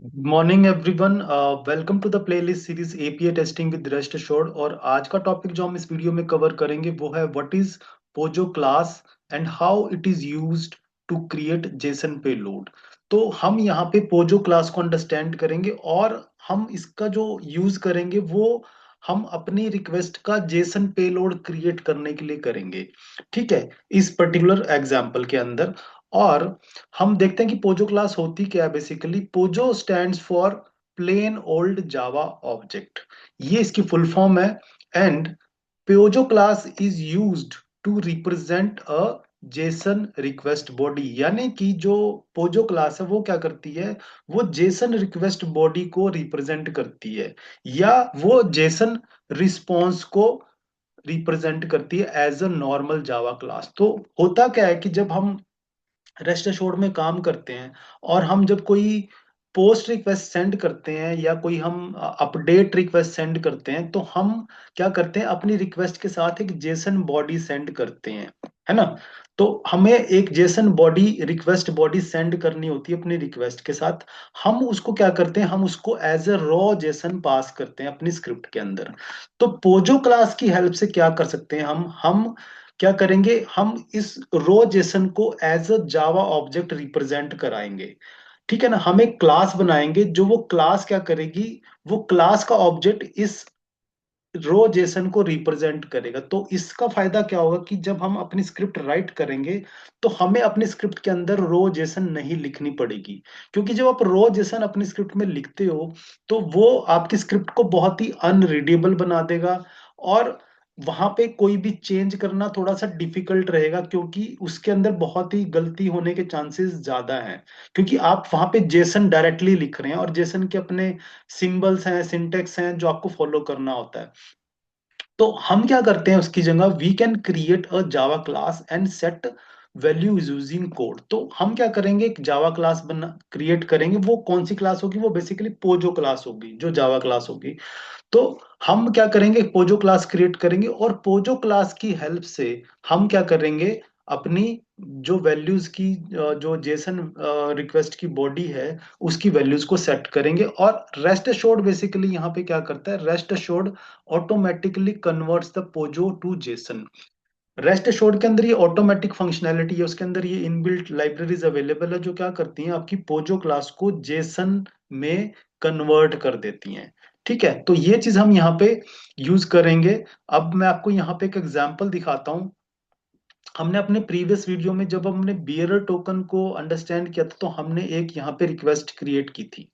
Good morning everyone. Welcome to the playlist series API testing with rest assured. और आज का topic जो हम इस वीडियो में कवर करेंगे वो है what is POJO class and how it is used to create JSON payload. तो हम यहाँ पे पोजो क्लास को अंडरस्टैंड करेंगे और हम इसका जो यूज करेंगे वो हम अपनी रिक्वेस्ट का जेसन पेलोड क्रिएट करने के लिए करेंगे। ठीक है, इस पर्टिकुलर एग्जाम्पल के अंदर। और हम देखते हैं कि पोजो क्लास होती क्या है। Basically POJO stands for plain old Java object, ये इसकी फुल फॉर्म है। And POJO class is used to represent a JSON request body, यानी कि जो पोजो क्लास है वो क्या करती है, वो जेसन रिक्वेस्ट बॉडी को रिप्रेजेंट करती है या वो जेसन रिस्पॉन्स को रिप्रेजेंट करती है as a normal Java class. तो होता क्या है कि जब हम रेस्ट एश्योर्ड में काम करते हैं और हम जब कोई पोस्ट रिक्वेस्ट सेंड करते हैं या कोई हम अपडेट रिक्वेस्ट सेंड करते हैं तो हम क्या करते हैं, अपनी रिक्वेस्ट के साथ एक जेसन बॉडी सेंड करते हैं, है ना। तो हमें एक Jason body request body send करनी होती है अपनी रिक्वेस्ट के साथ। हम उसको क्या करते हैं, हम उसको एज ए रॉ जेसन पास करते हैं अपनी स्क्रिप्ट के अंदर। तो पोजो क्लास की हेल्प से क्या कर सकते हैं, हम क्या करेंगे, हम इस रो जेसन को as a Java object represent कराएंगे। ठीक है ना, हम एक क्लास बनाएंगे जो वो क्लास क्या करेगी, वो क्लास का ऑब्जेक्ट इस रो जेसन को रिप्रेजेंट करेगा। तो इसका फायदा क्या होगा कि जब हम अपनी स्क्रिप्ट राइट करेंगे तो हमें अपनी स्क्रिप्ट के अंदर रो जेसन नहीं लिखनी पड़ेगी। क्योंकि जब आप रो जेसन अपनी स्क्रिप्ट में लिखते हो तो वो आपकी स्क्रिप्ट को बहुत ही अनरीडेबल बना देगा और वहां पे कोई भी चेंज करना थोड़ा सा डिफिकल्ट रहेगा, क्योंकि उसके अंदर बहुत ही गलती होने के चांसेस ज्यादा हैं। क्योंकि आप वहां पे जेसन डायरेक्टली लिख रहे हैं और जेसन के अपने सिंबल्स हैं, सिंटेक्स हैं जो आपको फॉलो करना होता है। तो हम क्या करते हैं, उसकी जगह we can create a Java class and set value using code. तो हम क्या करेंगे, एक जावा क्लास बना क्रिएट करेंगे। वो कौन सी क्लास होगी, वो बेसिकली पोजो क्लास होगी जो जावा क्लास होगी। तो हम क्या करेंगे, पोजो क्लास क्रिएट करेंगे और पोजो क्लास की हेल्प से हम क्या करेंगे, अपनी जो वैल्यूज की जो जेसन रिक्वेस्ट की बॉडी है उसकी वैल्यूज को सेट करेंगे। और रेस्ट एश्योर्ड बेसिकली यहाँ पे क्या करता है, Rest Assured automatically converts the POJO to JSON. Rest Assured के अंदर ये ऑटोमेटिक फंक्शनैलिटी है, उसके अंदर ये इनबिल्ट लाइब्रेरीज अवेलेबल है जो क्या करती हैं, आपकी पोजो क्लास को जेसन में कन्वर्ट कर देती हैं। ठीक है, तो ये चीज हम यहाँ पे यूज करेंगे। अब मैं आपको यहाँ पे एक एग्जांपल दिखाता हूँ। हमने अपने प्रीवियस वीडियो में जब हमने बियरर टोकन को अंडरस्टैंड किया था तो हमने एक यहाँ पे रिक्वेस्ट क्रिएट की थी।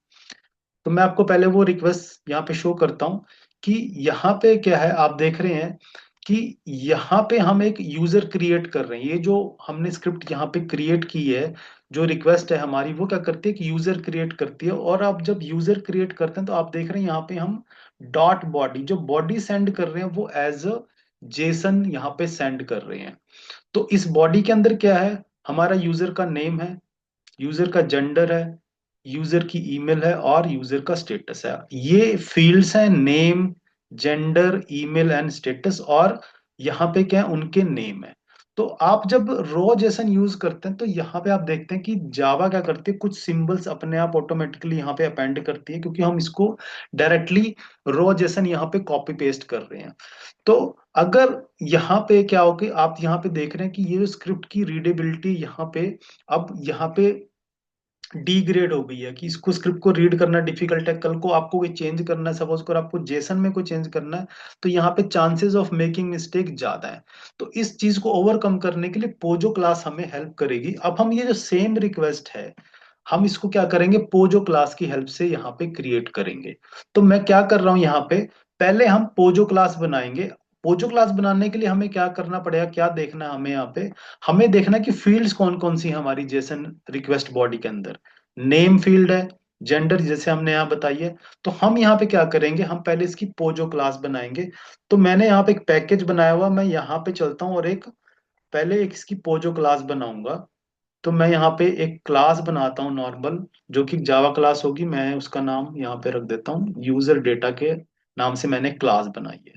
तो मैं आपको पहले वो रिक्वेस्ट यहाँ पे शो करता हूँ कि यहाँ पे क्या है। आप देख रहे हैं कि यहाँ पे हम एक यूजर क्रिएट कर रहे हैं। ये जो हमने स्क्रिप्ट यहाँ पे क्रिएट की है, जो रिक्वेस्ट है हमारी, वो क्या करती है, एक यूजर क्रिएट करती है। और आप जब यूजर क्रिएट करते हैं तो आप देख रहे हैं यहाँ पे हम डॉट बॉडी, जो बॉडी सेंड कर रहे हैं वो एज अ जेसन यहाँ पे सेंड कर रहे हैं। तो इस बॉडी के अंदर क्या है, हमारा यूजर का नेम है, यूजर का जेंडर है, यूजर की ईमेल है और यूजर का स्टेटस है। ये फील्ड्स हैं, name, gender, email and status. और यहाँ पे क्या है, उनके नेम है। तो आप जब रो जेसन यूज करते हैं तो यहाँ पे आप देखते हैं कि जावा क्या करती है, कुछ सिंबल्स अपने आप ऑटोमेटिकली यहाँ पे अपेंड करती है, क्योंकि हम इसको डायरेक्टली रो जेसन यहाँ पे कॉपी पेस्ट कर रहे हैं। तो अगर यहाँ पे क्या हो कि आप यहाँ पे देख रहे हैं कि ये जो स्क्रिप्ट की रीडेबिलिटी यहाँ पे, अब यहाँ पे डिग्रेड हो गई है कि इसको स्क्रिप्ट को रीड करना डिफिकल्ट है। कल को आपको कोई चेंज करना है, सपोज कर आपको जेसन में कोई चेंज करना है, तो यहाँ पे चांसेस ऑफ मेकिंग मिस्टेक ज्यादा है। तो इस चीज को ओवरकम करने के लिए पोजो क्लास हमें हेल्प करेगी। अब हम ये जो सेम रिक्वेस्ट है, हम इसको क्या करेंगे, पोजो क्लास की हेल्प से यहाँ पे क्रिएट करेंगे। तो मैं क्या कर रहा हूँ यहाँ पे, पहले हम पोजो क्लास बनाएंगे। पोजो क्लास बनाने के लिए हमें क्या करना पड़ेगा, क्या देखना है हमें यहाँ पे, हमें देखना है कि फील्ड्स कौन कौन सी है हमारी जेसन रिक्वेस्ट बॉडी के अंदर। नेम फील्ड है, जेंडर जैसे हमने यहाँ बताई है। तो हम यहाँ पे क्या करेंगे, हम पहले इसकी पोजो क्लास बनाएंगे। तो मैंने यहाँ पे एक पैकेज बनाया हुआ, मैं यहाँ पे चलता हूँ और एक पहले एक इसकी पोजो क्लास बनाऊंगा। तो मैं यहाँ पे एक क्लास बनाता हूँ नॉर्मल, जो कि जावा क्लास होगी। मैं उसका नाम यहाँ पे रख देता हूँ, यूजर डेटा के नाम से मैंने क्लास बनाई है।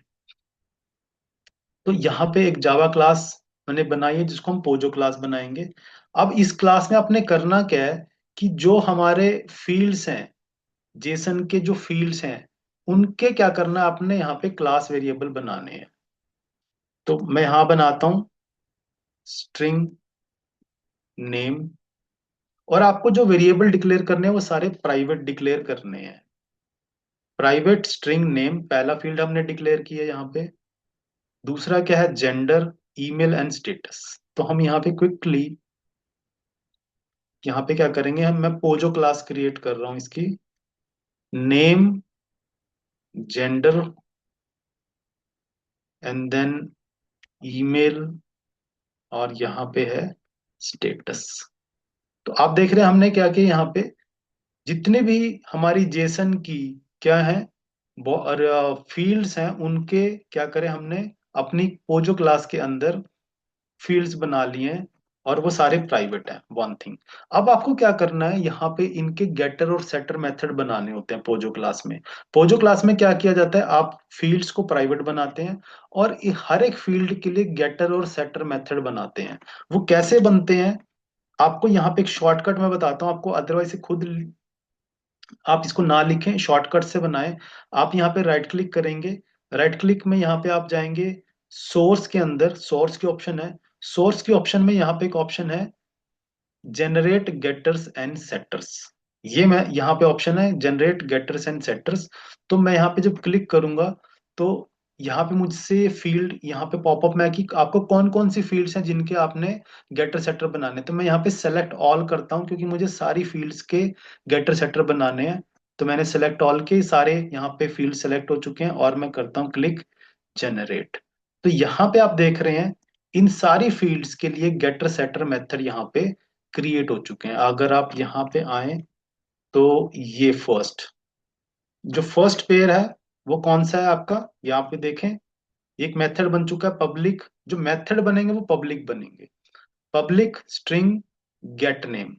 तो यहाँ पे एक जावा क्लास मैंने बनाई है जिसको हम पोजो क्लास बनाएंगे। अब इस क्लास में आपने करना क्या है कि जो हमारे फील्ड्स हैं, जेसन के जो फील्ड्स हैं उनके क्या करना है, आपने यहाँ पे क्लास वेरिएबल बनाने हैं। तो मैं यहां बनाता हूं स्ट्रिंग नेम, और आपको जो वेरिएबल डिक्लेयर करने हैं वो सारे प्राइवेट डिक्लेयर करने हैं। प्राइवेट स्ट्रिंग नेम पहला फील्ड हमने डिक्लेयर किया यहाँ पे। दूसरा क्या है, जेंडर, ईमेल एंड स्टेटस। तो हम यहाँ पे क्विकली यहाँ पे क्या करेंगे, हम मैं पोजो क्लास क्रिएट कर रहा हूँ इसकी। Name, gender and then email, और यहाँ पे है स्टेटस। तो आप देख रहे हैं हमने क्या किया यहाँ पे, जितने भी हमारी जेसन की क्या है और फील्ड्स हैं उनके क्या करें हमने, अपनी पोजो क्लास के अंदर फील्ड्स बना लिए हैं, और वो सारे प्राइवेट हैं। वन थिंग, अब आपको क्या करना है, यहाँ पे इनके गेटर और सेटर मेथड बनाने होते हैं पोजो क्लास में। पोजो क्लास में क्या किया जाता है, आप फील्ड्स को प्राइवेट बनाते हैं और हर एक फील्ड के लिए गेटर और सेटर मेथड बनाते हैं। वो कैसे बनते हैं, आपको यहाँ पे एक शॉर्टकट मैं बताता हूँ आपको, अदरवाइज खुद आप इसको ना लिखें, शॉर्टकट से बनाएं। आप यहाँ पे राइट क्लिक करेंगे, राइट क्लिक में यहाँ पे आप जाएंगे सोर्स के अंदर, सोर्स के ऑप्शन है, सोर्स के ऑप्शन में यहाँ पे एक ऑप्शन है जनरेट गेटर्स एंड सेटर्स। ये मैं यहाँ पे ऑप्शन है जनरेट गेटर्स एंड सेटर्स। तो मैं यहाँ पे जब क्लिक करूंगा तो यहाँ पे मुझसे फील्ड यहाँ पे पॉपअप में है कि आपको कौन कौन सी फील्ड्स हैं जिनके आपने गेटर सेटर बनाने। तो मैं यहाँ पे सेलेक्ट ऑल करता हूँ क्योंकि मुझे सारी फील्ड्स के गेटर सेटर बनाने हैं। तो मैंने सेलेक्ट ऑल के सारे यहाँ पे फील्ड सेलेक्ट हो चुके हैं और मैं करता हूँ क्लिक जनरेट। तो यहाँ पे आप देख रहे हैं इन सारी फील्ड्स के लिए गेटर सेटर मेथड यहाँ पे क्रिएट हो चुके हैं। अगर आप यहाँ पे आए तो ये जो फर्स्ट पेयर है वो कौन सा है आपका, यहाँ पे देखें एक मेथड बन चुका है पब्लिक। जो मेथड बनेंगे वो पब्लिक बनेंगे। पब्लिक स्ट्रिंग गेट नेम,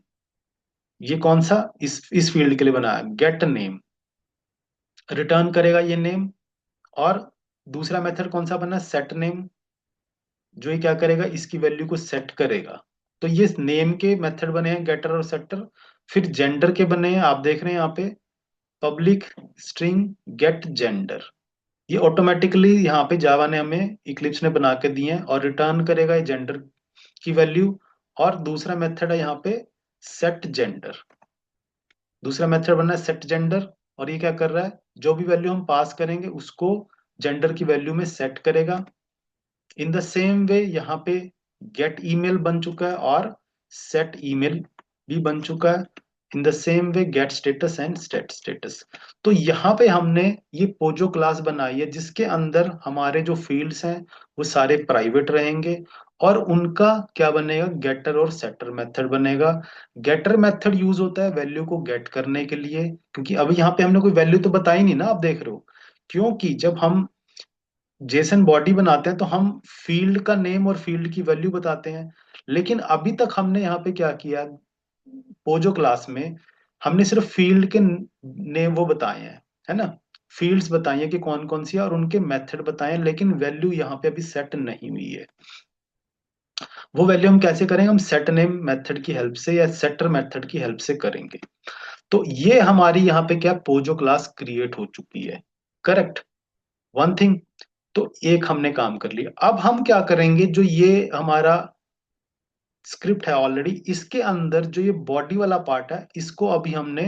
ये कौन सा, इस फील्ड के लिए बना है गेट नेम, रिटर्न करेगा ये नेम। और दूसरा मेथड कौन सा बना, सेट नेम, जो ये क्या करेगा, इसकी वैल्यू को सेट करेगा। तो ये नेम के मेथड बने हैं गेटर और सेटर। फिर जेंडर के बने हैं, आप देख रहे हैं यहाँ पे पब्लिक स्ट्रिंग गेट जेंडर। ये ऑटोमेटिकली यहाँ पे जावा ने हमें इक्लिप्स ने बना के दिए हैं, और रिटर्न करेगा ये जेंडर की वैल्यू। और दूसरा मेथड है यहाँ पे सेट जेंडर, दूसरा मेथड बना है सेट जेंडर। और ये क्या कर रहा है, जो भी वैल्यू हम पास करेंगे उसको जेंडर की वैल्यू में सेट करेगा। इन द सेम वे यहाँ पे गेट ईमेल बन चुका है और सेट ईमेल भी बन चुका है। In the same way get status and set status. तो यहाँ पे हमने ये पोजो क्लास बनाई है जिसके अंदर हमारे जो फील्ड्स हैं वो सारे प्राइवेट रहेंगे, और उनका क्या बनेगा, गेटर और सेटर मेथड बनेगा। गेटर मेथड यूज होता है वैल्यू को गेट करने के लिए, क्योंकि अभी यहाँ पे हमने कोई वैल्यू तो बताई नहीं ना, आप देख रहे हो। क्योंकि जब हम जेसन बॉडी बनाते हैं तो हम फील्ड का नेम और फील्ड की वैल्यू बताते हैं। लेकिन अभी तक हमने यहाँ पे क्या किया, पोजो क्लास में हमने सिर्फ फील्ड के नेम वो बताए हैं, है ना, फील्ड्स बताई हैं कि कौन कौन सी है और उनके मेथड बताए हैं, लेकिन वैल्यू यहाँ पे अभी सेट नहीं हुई है। वो वैल्यू हम कैसे करेंगे, हम सेट नेम मेथड की हेल्प से या सेटर मेथड की हेल्प से करेंगे। तो ये हमारी यहाँ पे क्या पोजो क्लास क्रिएट हो चुकी है, करेक्ट। वन थिंग, तो एक हमने काम कर लिया। अब हम क्या करेंगे, जो ये हमारा स्क्रिप्ट है ऑलरेडी, इसके अंदर जो ये बॉडी वाला पार्ट है इसको अभी हमने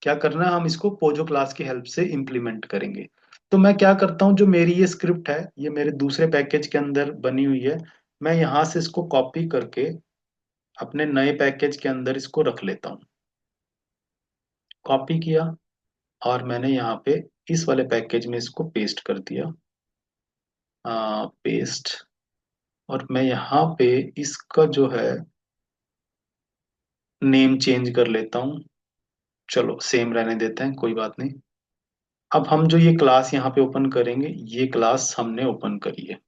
क्या करना है, हम इसको पोजो क्लास की हेल्प से इंप्लीमेंट करेंगे। तो मैं क्या करता हूं, जो मेरी ये स्क्रिप्ट है ये मेरे दूसरे पैकेज के अंदर बनी हुई है। मैं यहां से इसको कॉपी करके अपने नए पैकेज के अंदर इसको रख लेता हूँ। कॉपी किया और मैंने यहाँ पे इस वाले पैकेज में इसको पेस्ट कर दिया, पेस्ट। और मैं यहाँ पे इसका जो है नेम चेंज कर लेता हूँ। चलो सेम रहने देते हैं, कोई बात नहीं। अब हम जो ये क्लास यहाँ पे ओपन करेंगे, ये क्लास हमने ओपन करी है।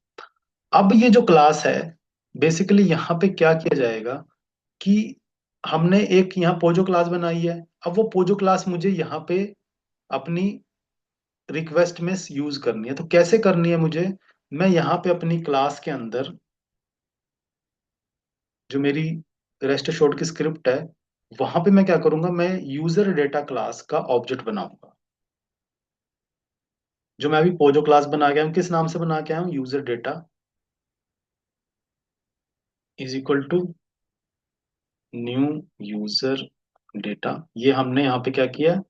अब ये जो क्लास है बेसिकली यहाँ पे क्या किया जाएगा कि हमने एक यहाँ पोजो क्लास बनाई है। अब वो पोजो क्लास मुझे यहाँ पे अपनी रिक्वेस्ट में यूज करनी है। तो कैसे करनी है मुझे, मैं यहाँ पे अपनी क्लास के अंदर जो मेरी रेस्ट शोड की स्क्रिप्ट है वहां पे मैं क्या करूंगा, मैं यूजर डेटा क्लास का ऑब्जेक्ट बनाऊंगा। जो मैं अभी पोजो क्लास बना के आया हूं, किस नाम से बना के आया हूं, user data is equal to new user data. ये हमने यहाँ पे क्या किया,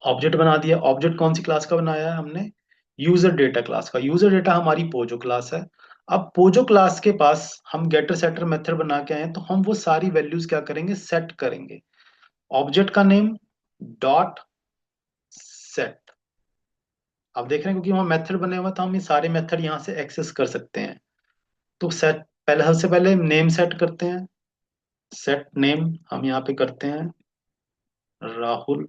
ऑब्जेक्ट बना दिया। ऑब्जेक्ट कौन सी क्लास का बनाया है हमने, यूजर डेटा क्लास का। यूजर डेटा हमारी पोजो क्लास है। अब पोजो क्लास के पास हम गेटर सेटर मेथड बना के आए हैं, तो हम वो सारी वैल्यूज क्या करेंगे, सेट करेंगे। ऑब्जेक्ट का नेम डॉट सेट। अब देख रहे हैं क्योंकि वहाँ मेथड बने हुए, तो हम ये सारे मेथड यहाँ से एक्सेस कर सकते हैं। तो सेट, पहले सबसे पहले नेम सेट करते हैं। सेट नेम हम यहाँ पे करते हैं राहुल।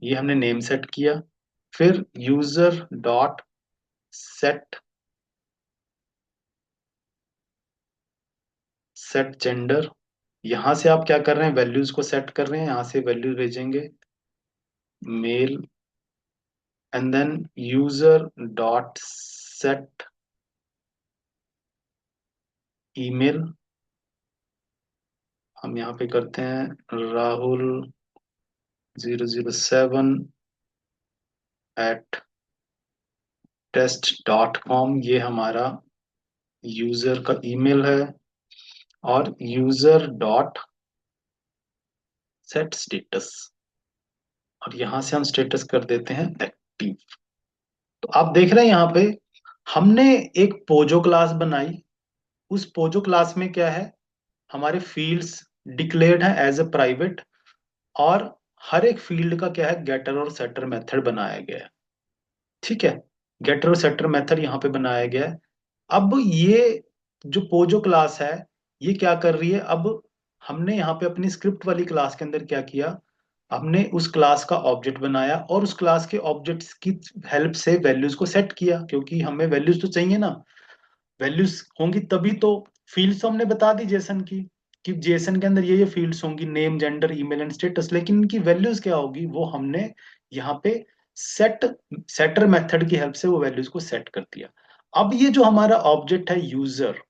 ये हमने नेम सेट किया। फिर user dot set, set gender. यहां से आप क्या कर रहे हैं, वैल्यूज को सेट कर रहे हैं, यहां से वैल्यू भेजेंगे mail. And then user dot set email. हम यहाँ पे करते हैं राहुल 007 एट टेस्ट.com। ये हमारा यूजर का ईमेल है। और यूजर डॉट सेट स्टेटस, और यहां से हम स्टेटस कर देते हैं एक्टिव। तो आप देख रहे हैं यहाँ पे हमने एक पोजो क्लास बनाई। उस पोजो क्लास में क्या है, हमारे फील्ड्स डिक्लेयर्ड हैं एज ए प्राइवेट, और हर एक फील्ड का क्या है, गेटर और सेटर मेथड बनाया गया है। ठीक है, गेटर और सेटर मेथड यहाँ पे बनाया गया है। अब ये जो पोजो क्लास है, ये क्या कर रही है, अब हमने यहाँ पे अपनी स्क्रिप्ट वाली क्लास के अंदर क्या किया, हमने उस क्लास का ऑब्जेक्ट बनाया और उस क्लास के ऑब्जेक्ट्स की हेल्प से वैल्यूज को सेट किया, क्योंकि हमें वैल्यूज तो चाहिए ना। वैल्यूज होंगी तभी तो, फील्ड्स तो हमने बता दी जेसन की, कि जेसन के अंदर ये फील्ड्स होंगी, name gender email and status, लेकिन इनकी वैल्यूज क्या होगी वो हमने यहाँ पे सेट, सेटर मेथड की हेल्प से वो वैल्यूज को सेट कर दिया। अब ये जो हमारा ऑब्जेक्ट है यूजर,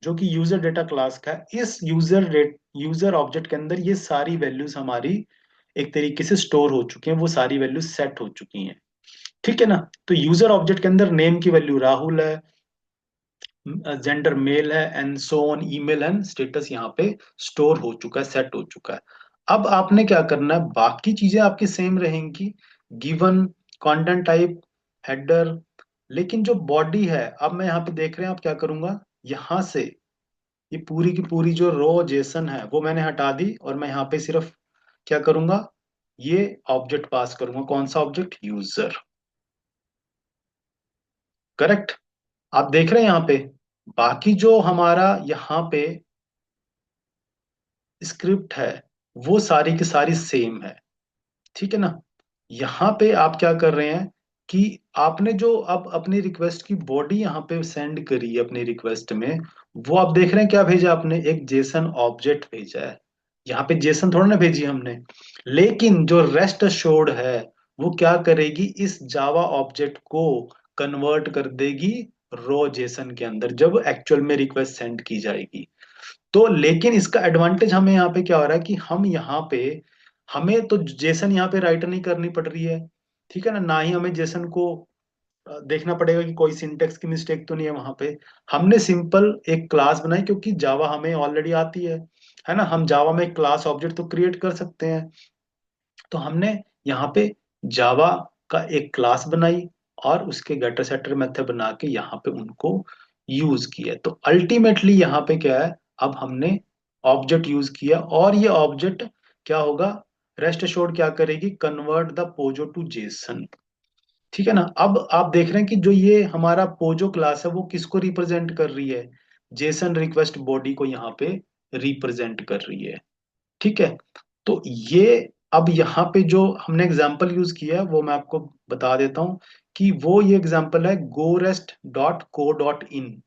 जो कि यूजर डेटा क्लास का है, इस यूजर ऑब्जेक्ट के अंदर ये सारी वैल्यूज हमारी एक तरीके से स्टोर हो चुकी हैं, वो सारी वैल्यूज सेट हो चुकी हैं। ठीक है ना। तो यूजर ऑब्जेक्ट के अंदर नेम की वैल्यू राहुल है, जेंडर मेल है, and so on, email and status यहाँ पे स्टोर हो चुका है, सेट हो चुका है। अब आपने क्या करना है, बाकी चीजें आपकी सेम रहेंगी, गिवन, कंटेंट टाइप, हेडर। लेकिन जो बॉडी है, अब मैं यहाँ पे देख रहे हैं, आप क्या करूंगा, यहाँ से ये पूरी की पूरी जो रो जेसन है वो मैंने हटा दी, और मैं यहाँ पे सिर्फ क्या करूंगा, ये ऑब्जेक्ट पास करूंगा। कौन सा ऑब्जेक्ट, यूजर। करेक्ट। आप देख रहे हैं यहाँ पे बाकी जो हमारा यहाँ पे स्क्रिप्ट है वो सारी की सारी सेम है। ठीक है ना। यहाँ पे आप क्या कर रहे हैं कि आपने जो अब अपनी रिक्वेस्ट की बॉडी यहाँ पे सेंड करी है अपनी रिक्वेस्ट में, वो आप देख रहे हैं क्या भेजा आपने, एक जेसन ऑब्जेक्ट भेजा है। यहाँ पे जेसन थोड़ा ना भेजी हमने, लेकिन जो रेस्ट अश्योर्ड है वो क्या करेगी, इस जावा ऑब्जेक्ट को कन्वर्ट कर देगी रो जेसन के अंदर जब एक्चुअल में रिक्वेस्ट सेंड की जाएगी। तो लेकिन इसका एडवांटेज हमें यहाँ पे क्या हो रहा है कि हम यहाँ पे, हमें तो जेसन यहाँ पे राइटर नहीं करनी पड़ रही है। ठीक है ना, ना ही हमें जेसन को देखना पड़ेगा कि कोई सिंटेक्स की मिस्टेक तो नहीं है वहां पे। हमने सिंपल एक क्लास बनाई, क्योंकि जावा हमें ऑलरेडी आती है ना, हम जावा में एक क्लास ऑब्जेक्ट तो क्रिएट कर सकते हैं। तो हमने यहाँ पे जावा का एक क्लास बनाई और उसके गेटर सेटर मेथड बना के यहाँ पे उनको यूज किया। तो अल्टीमेटली यहाँ पे क्या है, अब हमने ऑब्जेक्ट यूज किया, और ये ऑब्जेक्ट क्या होगा, रेस्ट एश्योर्ड क्या करेगी, convert the POJO to JSON. ठीक है ना। अब आप देख रहे हैं कि जो ये हमारा पोजो क्लास है वो किसको रिप्रेजेंट कर रही है, जेसन रिक्वेस्ट बॉडी को यहाँ पे रिप्रेजेंट कर रही है। ठीक है। तो ये, अब यहाँ पे जो हमने एग्जाम्पल यूज किया है वो मैं आपको बता देता हूँ, कि वो ये एग्जाम्पल है gorest.co.in।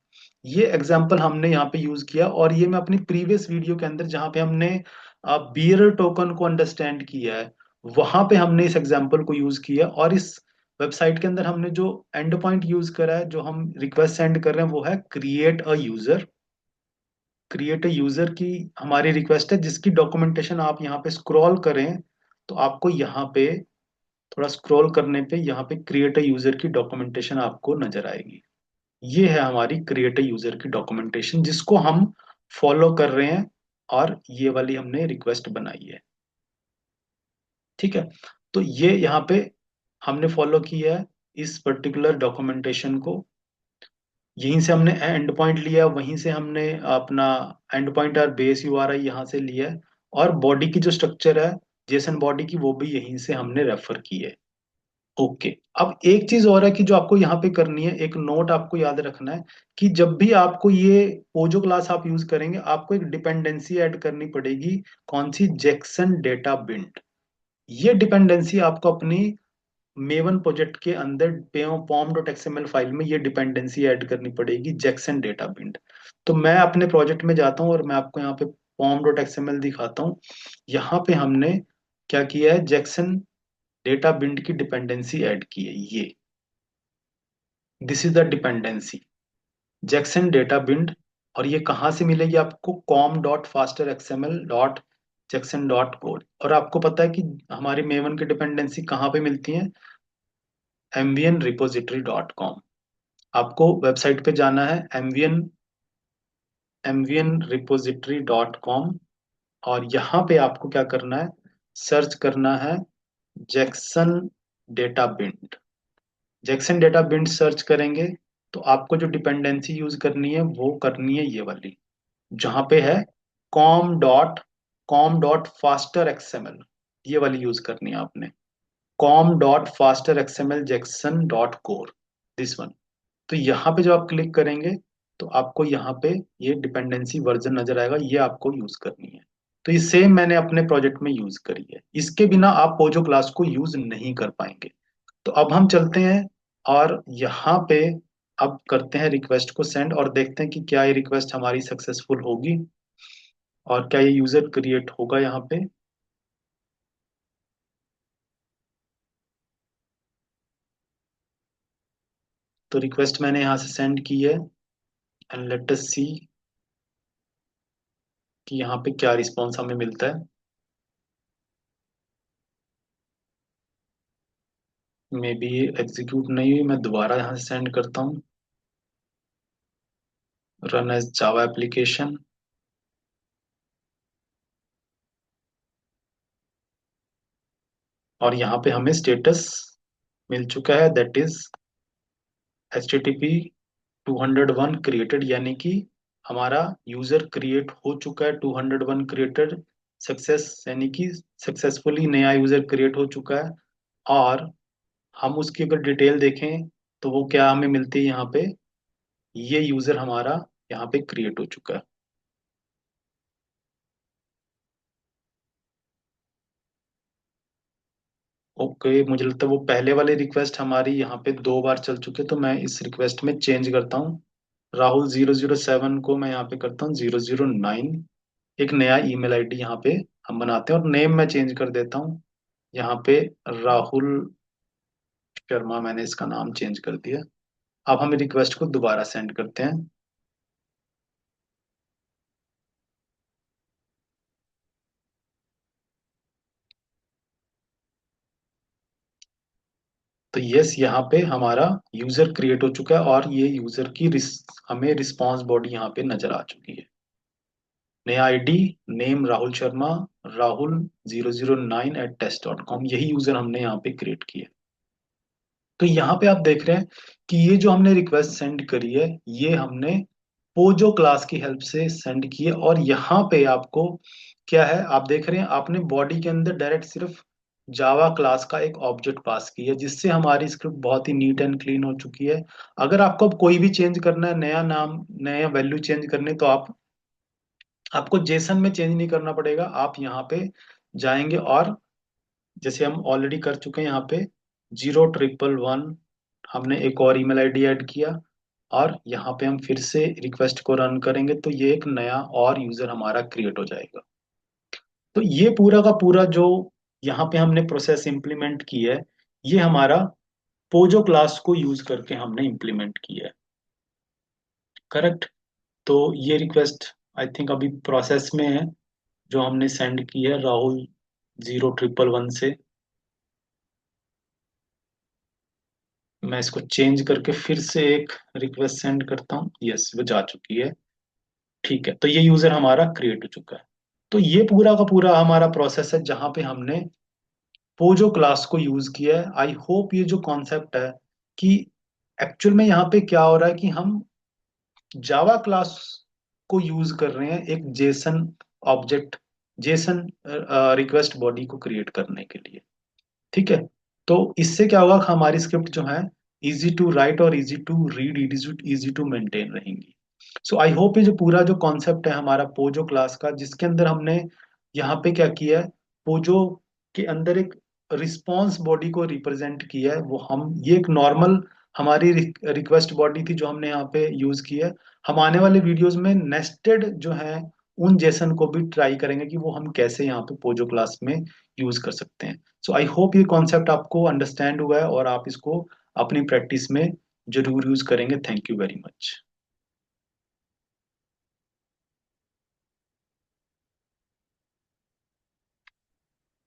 ये एग्जाम्पल हमने यहाँ पे यूज किया, और ये मैं अपनी प्रीवियस वीडियो के अंदर जहाँ पे हमने बियरर टोकन को अंडरस्टैंड किया है, वहां पे हमने इस एग्जाम्पल को यूज किया। और इस वेबसाइट के अंदर हमने जो एंड पॉइंट यूज करा है, जो हम रिक्वेस्ट सेंड कर रहे हैं, वो है create a user. Create a user की हमारी रिक्वेस्ट है, जिसकी डॉक्यूमेंटेशन आप यहाँ पे स्क्रॉल करें तो आपको यहाँ पे थोड़ा स्क्रॉल करने पे यहाँ पे क्रिएट ए यूजर की डॉक्यूमेंटेशन आपको नजर आएगी। ये है हमारी क्रिएट ए यूजर की डॉक्यूमेंटेशन, जिसको हम फॉलो कर रहे हैं, और ये वाली हमने रिक्वेस्ट बनाई है। ठीक है, तो ये यहाँ पे हमने फॉलो किया है इस पर्टिकुलर डॉक्यूमेंटेशन को। यहीं से हमने एंड पॉइंट लिया, वहीं से हमने अपना एंड पॉइंट और बेस यूआरआई यहाँ से लिया है, और बॉडी की जो स्ट्रक्चर है जेसन बॉडी की, वो भी यहीं से हमने रेफर की है। ओके, अब एक चीज और है कि जो आपको यहाँ पे करनी है, एक नोट आपको याद रखना है कि जब भी आपको ये पोजो क्लास आप यूज करेंगे, आपको एक डिपेंडेंसी ऐड करनी पड़ेगी। कौन सी? Jackson data bind. ये डिपेंडेंसी आपको अपनी मेवन प्रोजेक्ट के अंदर पॉम डॉट एक्सएमएल फाइल में ये डिपेंडेंसी ऐड करनी पड़ेगी, जैक्सन डेटा बिंड। तो मैं अपने प्रोजेक्ट में जाता हूँ और मैं आपको यहाँ पे पॉम डॉट एक्सएमएल दिखाता हूँ। यहाँ पे हमने क्या किया है, जैक्सन डेटा बिंड की डिपेंडेंसी ऐड की है। ये this is the dependency Jackson data bind. और ये कहाँ से मिलेगी आपको? Com dot faster XML dot Jackson dot code. और आपको पता है कि हमारी मेवन की डिपेंडेंसी कहाँ पे मिलती है? mvnrepository.com। आपको वेबसाइट पे जाना है, mvnrepository.com, और यहाँ पे आपको क्या करना है? सर्च करना है Jackson data bind. Jackson data bind search करेंगे तो आपको जो डिपेंडेंसी यूज करनी है वो करनी है ये वाली, जहाँ पे है कॉम डॉट फास्टर एक्सएमएल। ये वाली यूज करनी है आपने, com dot faster XML Jackson dot core, this one. तो यहाँ पे जब आप क्लिक करेंगे तो आपको यहाँ पे ये डिपेंडेंसी वर्जन नजर आएगा, ये आपको यूज करनी है। तो ये सेम मैंने अपने प्रोजेक्ट में यूज करी है, इसके बिना आप पोजो क्लास को यूज नहीं कर पाएंगे। तो अब हम चलते हैं और यहाँ पे अब करते हैं रिक्वेस्ट को सेंड, और देखते हैं कि क्या ये रिक्वेस्ट हमारी सक्सेसफुल होगी और क्या ये यूजर क्रिएट होगा यहाँ पे। तो रिक्वेस्ट मैंने यहाँ से सेंड की है, एंड लेट अस सी कि यहाँ पे क्या रिस्पॉन्स हमें मिलता है। मे बी ये एग्जीक्यूट नहीं हुई, मैं दोबारा यहाँ से सेंड करता हूँ। रन एज जावा एप्लीकेशन, और यहाँ पे हमें स्टेटस मिल चुका है, दैट इज HTTP 201 क्रिएटेड, यानी कि हमारा यूजर क्रिएट हो चुका है। 201 क्रिएटेड सक्सेस, यानी कि सक्सेसफुली नया यूजर क्रिएट हो चुका है। और हम उसकी अगर डिटेल देखें तो वो क्या हमें मिलती है यहाँ पे, ये यूजर हमारा यहाँ पे क्रिएट हो चुका है। ओके, मुझे लगता है वो पहले वाली रिक्वेस्ट हमारी यहाँ पे 2 बार चल चुके, तो मैं इस रिक्वेस्ट में चेंज करता हूँ। राहुल 007 को मैं यहाँ पे करता हूँ 009। एक नया ईमेल आईडी यहाँ पे हम बनाते हैं, और नेम मैं चेंज कर देता हूँ यहाँ पे, राहुल शर्मा, मैंने इसका नाम चेंज कर दिया। अब हम रिक्वेस्ट को दोबारा सेंड करते हैं। तो यस, यहाँ पे हमारा यूजर क्रिएट हो चुका है, और ये यूजर की हमें रिस्पॉन्स बॉडी यहाँ पे नजर आ चुकी है। नया ID, name Rahul Sharma, Rahul 009@test.com, यही यूजर हमने यहाँ पे क्रिएट किया। तो यहाँ पे आप देख रहे हैं कि ये जो हमने रिक्वेस्ट सेंड करी है, ये हमने पोजो क्लास की हेल्प से सेंड की है। और यहाँ पे आपको क्या है, आप देख रहे हैं, आपने बॉडी के अंदर डायरेक्ट सिर्फ जावा क्लास का एक ऑब्जेक्ट पास किया है, जिससे हमारी स्क्रिप्ट बहुत ही नीट एंड क्लीन हो चुकी है। अगर आपको अब कोई भी चेंज करना है, नया नाम, नया वैल्यू चेंज करने, तो आपको जेसन में चेंज नहीं करना पड़ेगा। आप यहाँ पे जाएंगे, और जैसे हम ऑलरेडी कर चुके हैं, यहाँ पे 011 हमने एक और ईमेल आईडी ऐड किया, और यहाँ पे हम फिर से रिक्वेस्ट को रन करेंगे तो ये एक नया और यूजर हमारा क्रिएट हो जाएगा। तो ये पूरा का पूरा जो यहाँ पे हमने प्रोसेस इंप्लीमेंट की है, ये हमारा पोजो क्लास को यूज करके हमने इंप्लीमेंट किया है। करेक्ट। तो ये रिक्वेस्ट आई थिंक अभी प्रोसेस में है, जो हमने सेंड की है राहुल 0111 से। मैं इसको चेंज करके फिर से एक रिक्वेस्ट सेंड करता हूँ। यस, वो जा चुकी है। ठीक है, तो ये यूजर हमारा क्रिएट हो चुका है। तो ये पूरा का पूरा हमारा प्रोसेस है जहां पे हमने पोजो क्लास को यूज किया है। आई होप ये जो कॉन्सेप्ट है कि एक्चुअल में यहाँ पे क्या हो रहा है कि हम जावा क्लास को यूज कर रहे हैं एक Jason object, Jason request body को क्रिएट करने के लिए। ठीक है, तो इससे क्या होगा, हमारी स्क्रिप्ट जो है इजी टू राइट और easy to read, easy to maintain रहेंगी। सो आई होप ये जो पूरा जो कॉन्सेप्ट है हमारा पोजो क्लास का, जिसके अंदर हमने यहाँ पे क्या किया है, पोजो के अंदर एक रिस्पॉन्स बॉडी को रिप्रेजेंट किया है। वो हम ये एक नॉर्मल हमारी रिक्वेस्ट बॉडी थी जो हमने यहाँ पे यूज की है। हम आने वाले वीडियोस में नेस्टेड जो है उन जेसन को भी ट्राई करेंगे कि वो हम कैसे यहाँ पे पोजो क्लास में यूज कर सकते हैं। सो आई होप ये कॉन्सेप्ट आपको अंडरस्टैंड हुआ है और आप इसको अपनी प्रैक्टिस में जरूर यूज करेंगे। Thank you very much.